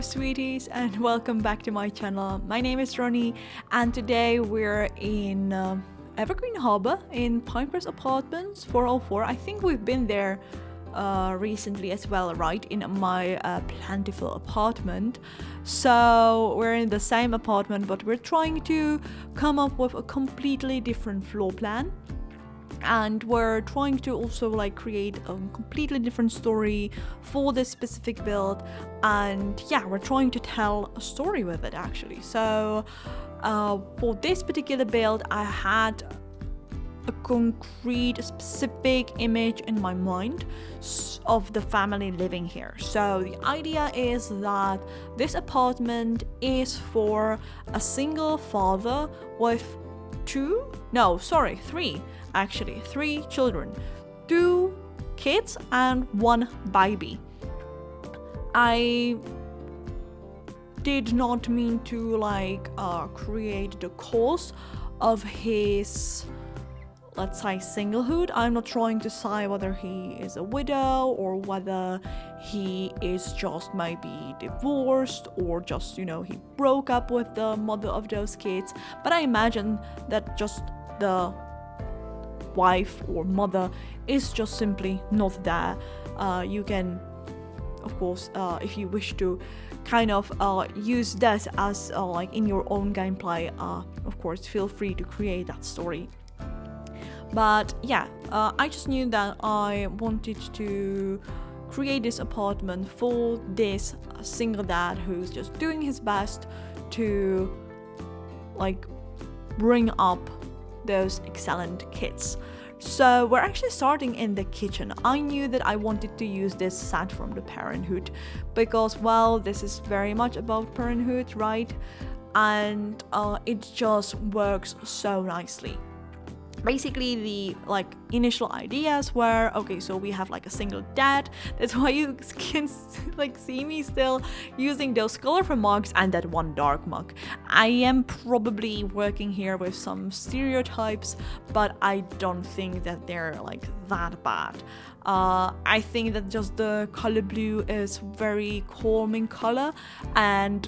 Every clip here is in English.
sweeties, and welcome back to my channel. My name is Ronnie, and today we're in Evergreen Harbor in Pinecrest Apartments 404. I think we've been there recently as well, right? In my plentiful apartment. So we're in the same apartment, but we're trying to come up with a completely different floor plan. And we're trying to also create a completely different story for this specific build, and yeah, we're trying to tell a story with it actually. So for this particular build, I had a concrete specific image in my mind of the family living here. So the idea is that this apartment is for a single father with three children, 2 kids and 1 baby. I did not mean to create the cause of his, let's say, singlehood. I'm not trying to say whether he is a widow or whether he is just maybe divorced or just, he broke up with the mother of those kids. But I imagine that just the wife or mother is just simply not there. You can, of course, if you wish to kind of use that as in your own gameplay, of course, feel free to create that story. But yeah, I just knew that I wanted to create this apartment for this single dad who's just doing his best to bring up those excellent kids. So we're actually starting in the kitchen. I knew that I wanted to use this set from the Parenthood because, well, this is very much about parenthood, right? And it just works so nicely. Basically, the initial ideas were, okay, so we have a single dad. That's why you can see me still using those colorful mugs and that one dark mug. I am probably working here with some stereotypes, but I don't think that they're that bad. I think that just the color blue is very calming color, and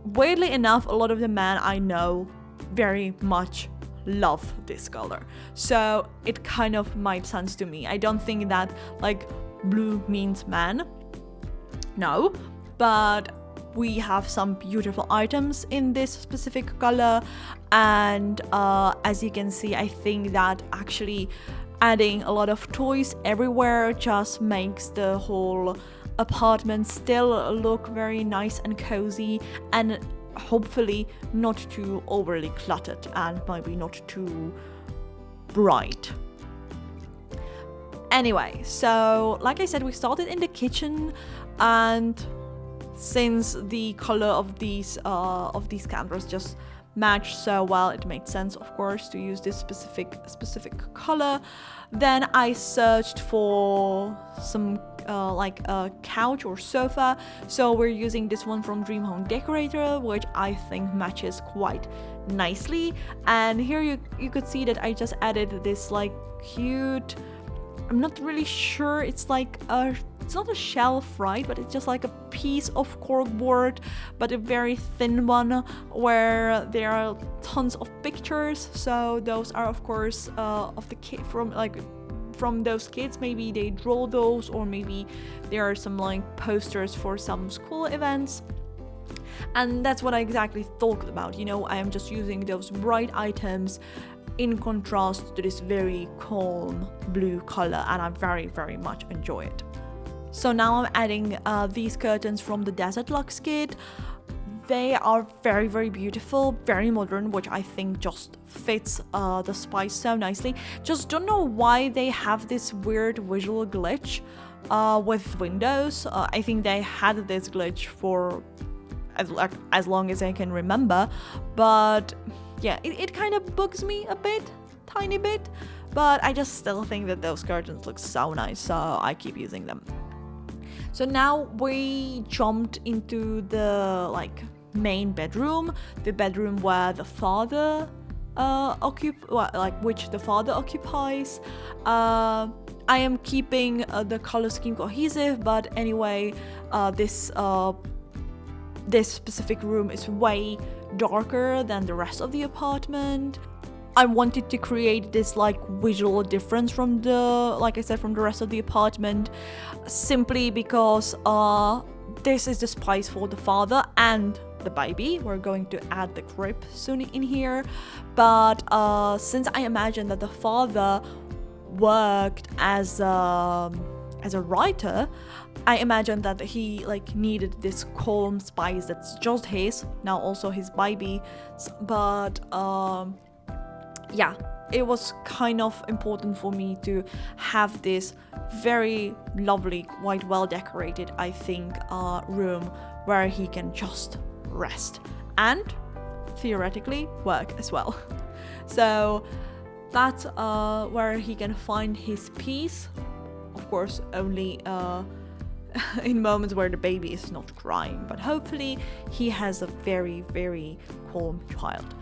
weirdly enough, a lot of the men I know very much love this color, so it kind of made sense to me. I don't think that blue means man, no, but we have some beautiful items in this specific color, and as you can see, I think that actually adding a lot of toys everywhere just makes the whole apartment still look very nice and cozy, and hopefully not too overly cluttered and maybe not too bright. Anyway, so like I said, we started in the kitchen, and since the color of these candles just match so well, it made sense, of course, to use this specific color. Then I searched for some a couch or sofa, so we're using this one from Dream Home Decorator, which I think matches quite nicely. And here you could see that I just added this cute, I'm not really sure, it's it's not a shelf, right, but it's just a piece of corkboard, but a very thin one, where there are tons of pictures. So those are, of course, of the kid from those kids. Maybe they draw those, or maybe there are some posters for some school events. And that's what I exactly thought about. I am just using those bright items in contrast to this very calm blue color, and I very, very much enjoy it. So now I'm adding these curtains from the Desert Lux kit. They are very, very beautiful, very modern, which I think just fits the spice so nicely. Just don't know why they have this weird visual glitch with windows. I think they had this glitch for as long as I can remember, but yeah, it kind of bugs me a bit, tiny bit, but I just still think that those curtains look so nice, so I keep using them. So now we jumped into the main bedroom, the bedroom where the father which the father occupies. I am keeping the color scheme cohesive, but anyway, this this specific room is way darker than the rest of the apartment. I wanted to create this like visual difference from like I said, from the rest of the apartment, simply because this is the space for the father and the baby. We're going to add the crib soon in here, but since I imagine that the father worked as a writer, I imagine that he like needed this calm space that's just his, now also his baby, but yeah, it was kind of important for me to have this very lovely, quite well decorated, I think, room where he can just rest and theoretically work as well. So that's where he can find his peace, of course only in moments where the baby is not crying, but hopefully he has a very, very calm child.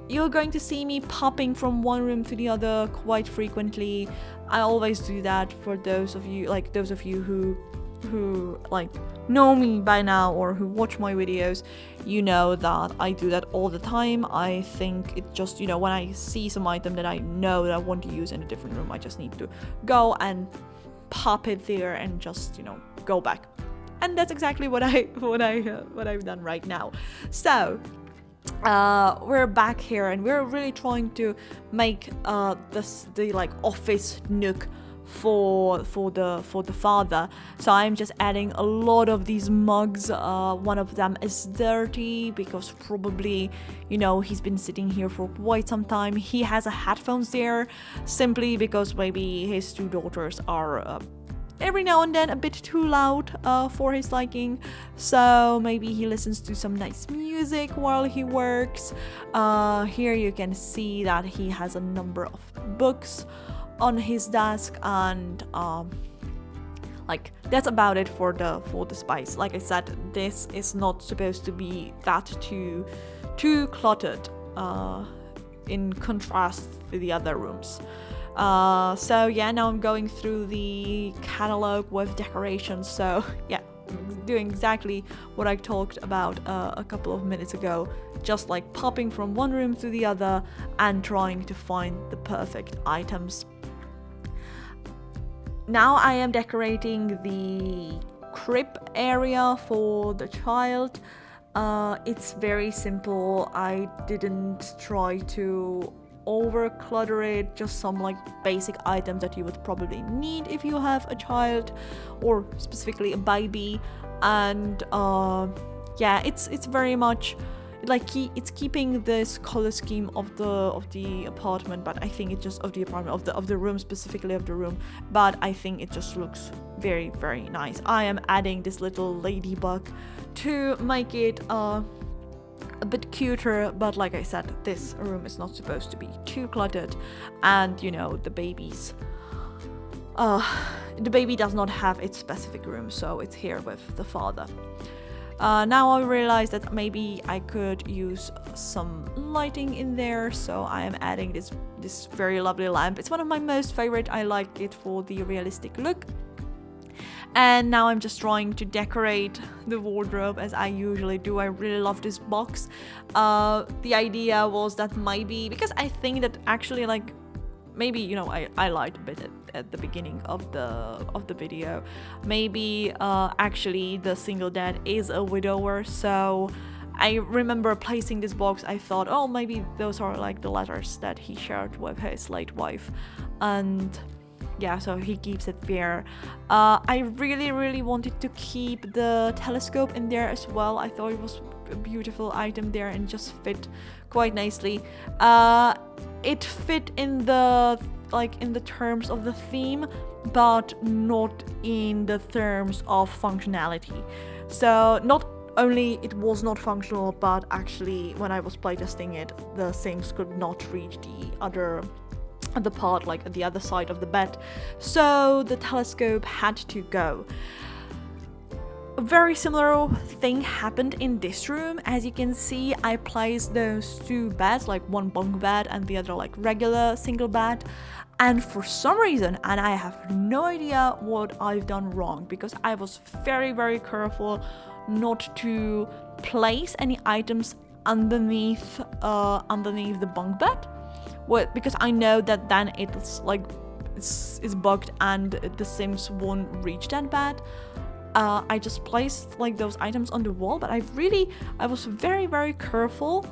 You're going to see me popping from one room to the other quite frequently. I always do that. For those of you who like know me by now or who watch my videos, you know that I do that all the time. I think it just, you know, when I see some item that I know that I want to use in a different room, I just need to go and pop it there and just, you know, go back. And that's exactly what I've done right now. So we're back here and we're really trying to make the like office nook for the father. So I'm just adding a lot of these mugs. One of them is dirty because probably, you know, he's been sitting here for quite some time. He has a headphones there simply because maybe his two daughters are every now and then a bit too loud for his liking, so maybe he listens to some nice music while he works. Here you can see that he has a number of books on his desk, and like that's about it for the space. Like I said, this is not supposed to be that too cluttered in contrast to the other rooms. So yeah, now I'm going through the catalog with decorations. So yeah, I'm doing exactly what I talked about a couple of minutes ago, just like popping from one room to the other and trying to find the perfect items. Now I am decorating the crib area for the child. It's very simple. I didn't try to over clutter it, just some like basic items that you would probably need if you have a child or specifically a baby. And yeah, it's very much like it's keeping this color scheme of the apartment, but I think it just of the apartment of the room, specifically of the room, but I think it just looks very, very nice. I am adding this little ladybug to make it a bit cuter, but like I said, this room is not supposed to be too cluttered, and you know, the baby does not have its specific room, so it's here with the father. Now I realize that maybe I could use some lighting in there, so I am adding this very lovely lamp. It's one of my most favorite. I like it for the realistic look. And now I'm just trying to decorate the wardrobe as I usually do. I really love this box. The idea was that maybe, because I think that actually, like, maybe, you know, I lied a bit at the beginning of the video. Maybe actually the single dad is a widower, so I remember placing this box. I thought, oh, maybe those are like the letters that he shared with his late wife, and yeah, so he keeps it there. I really wanted to keep the telescope in there as well. I thought it was a beautiful item there and just fit quite nicely. It fit in the terms of the theme, but not in the terms of functionality. So not only it was not functional, but actually when I was playtesting it, the things could not reach the part, like at the other side of the bed, so the telescope had to go. A very similar thing happened in this room. As you can see, I placed those two beds, like one bunk bed and the other like regular single bed, and for some reason, and I have no idea what I've done wrong, because I was very careful not to place any items underneath the bunk bed, because I know that then it's like it's bugged and the Sims won't reach that bed. I just placed like those items on the wall, but I was very, very careful.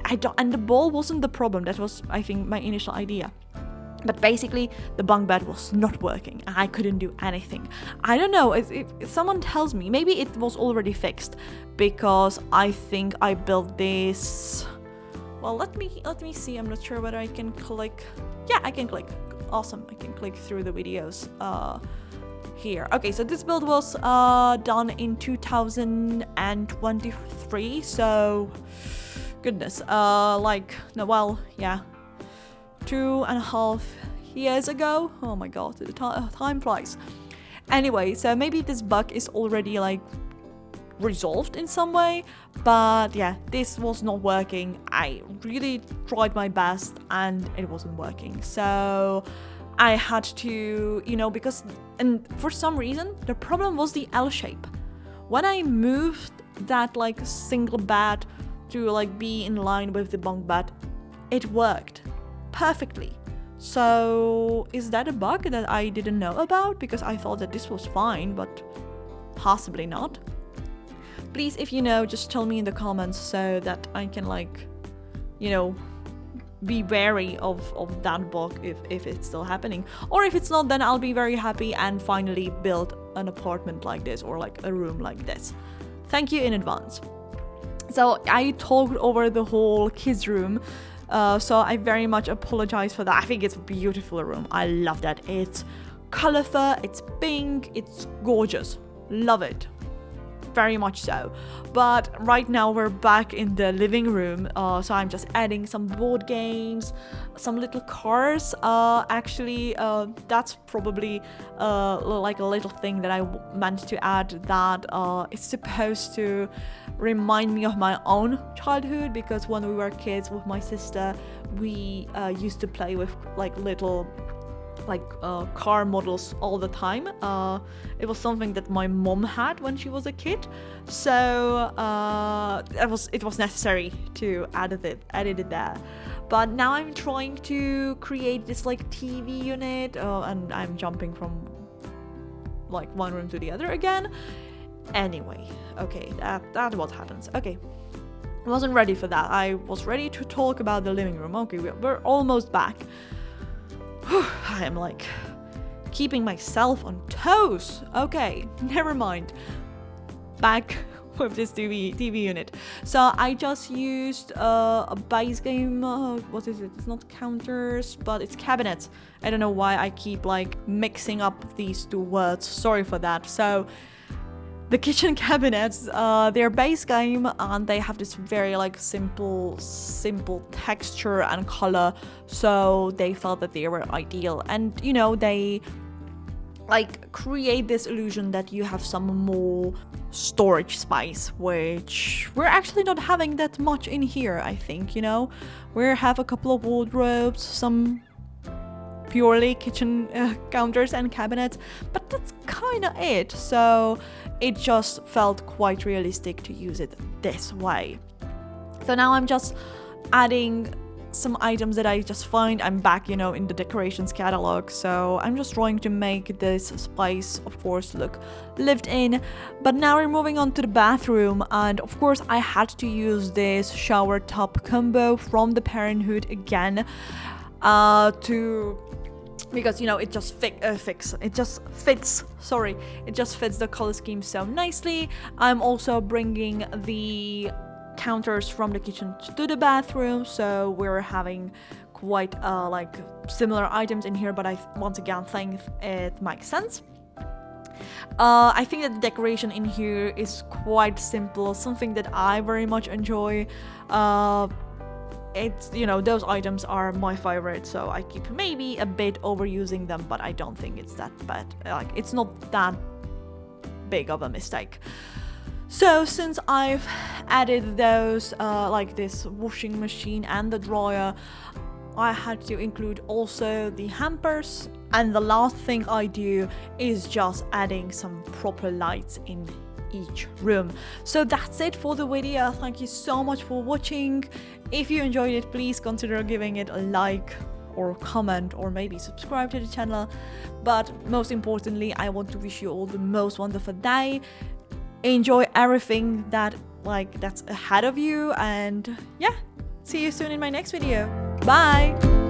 I don't, and the ball wasn't the problem. That was, I think, my initial idea. But basically, the bunk bed was not working and I couldn't do anything. I don't know, if someone tells me, maybe it was already fixed, because I think I built this... Well, let me see. I'm not sure whether I can click. Yeah, I can click. Awesome, I can click through the videos here. Okay, so this build was done in 2023, so... Goodness, yeah. 2.5 years ago. Oh my god, the time flies. Anyway, so maybe this bug is already like resolved in some way, but yeah, this was not working. I really tried my best and it wasn't working. So I had to, and for some reason, the problem was the L shape. When I moved that like single bed to like be in line with the bunk bed, it worked perfectly. So is that a bug that I didn't know about? Because I thought that this was fine, but possibly not. Please, if you know, just tell me in the comments so that I can be wary of that bug if it's still happening. Or if it's not, then I'll be very happy and finally build an apartment like this or like a room like this. Thank you in advance. So I talked over the whole kids room. So I very much apologize for that. I think it's a beautiful room. I love that. It's colorful, it's pink, it's gorgeous. Love it. Very much so. But right now we're back in the living room. So I'm just adding some board games, some little cars. Actually, that's probably like a little thing that I meant to add, that it's supposed to remind me of my own childhood, because when we were kids with my sister, we used to play with like little car models all the time. It was something that my mom had when she was a kid, so it was necessary to edit it there. But now I'm trying to create this like TV unit, and I'm jumping from like one room to the other again. Anyway, okay, that what happens. Okay, I wasn't ready for that. I was ready to talk about the living room. Okay, we're almost back. I am like keeping myself on toes. Okay, never mind. Back with this TV unit. So I just used a base game. What is it? It's not counters, but it's cabinets. I don't know why I keep like mixing up these two words. Sorry for that. So the kitchen cabinets, they're base game and they have this very like simple texture and color, so they felt that they were ideal. And they like create this illusion that you have some more storage space, which we're actually not having that much in here. I think we have a couple of wardrobes, some purely kitchen counters and cabinets, but that's kind of it. So it just felt quite realistic to use it this way. So now I'm just adding some items that I just find. I'm back, in the decorations catalog. So I'm just trying to make this space, of course, look lived in. But now we're moving on to the bathroom. And of course, I had to use this shower tub combo from the Parenthood again because it just fits the color scheme so nicely. I'm also bringing the counters from the kitchen to the bathroom, so we're having quite like similar items in here, but I once again think it makes sense. I think that the decoration in here is quite simple, something that I very much enjoy. It's those items are my favorite, so I keep maybe a bit overusing them, but I don't think it's that bad. Like, it's not that big of a mistake. So since I've added those like this washing machine and the dryer, I had to include also the hampers, and the last thing I do is just adding some proper lights in each room. So that's it for the video. Thank you so much for watching. If you enjoyed it, please consider giving it a like or comment, or maybe subscribe to the channel. But most importantly, I want to wish you all the most wonderful day. Enjoy everything that's ahead of you, and yeah, see you soon in my next video. Bye.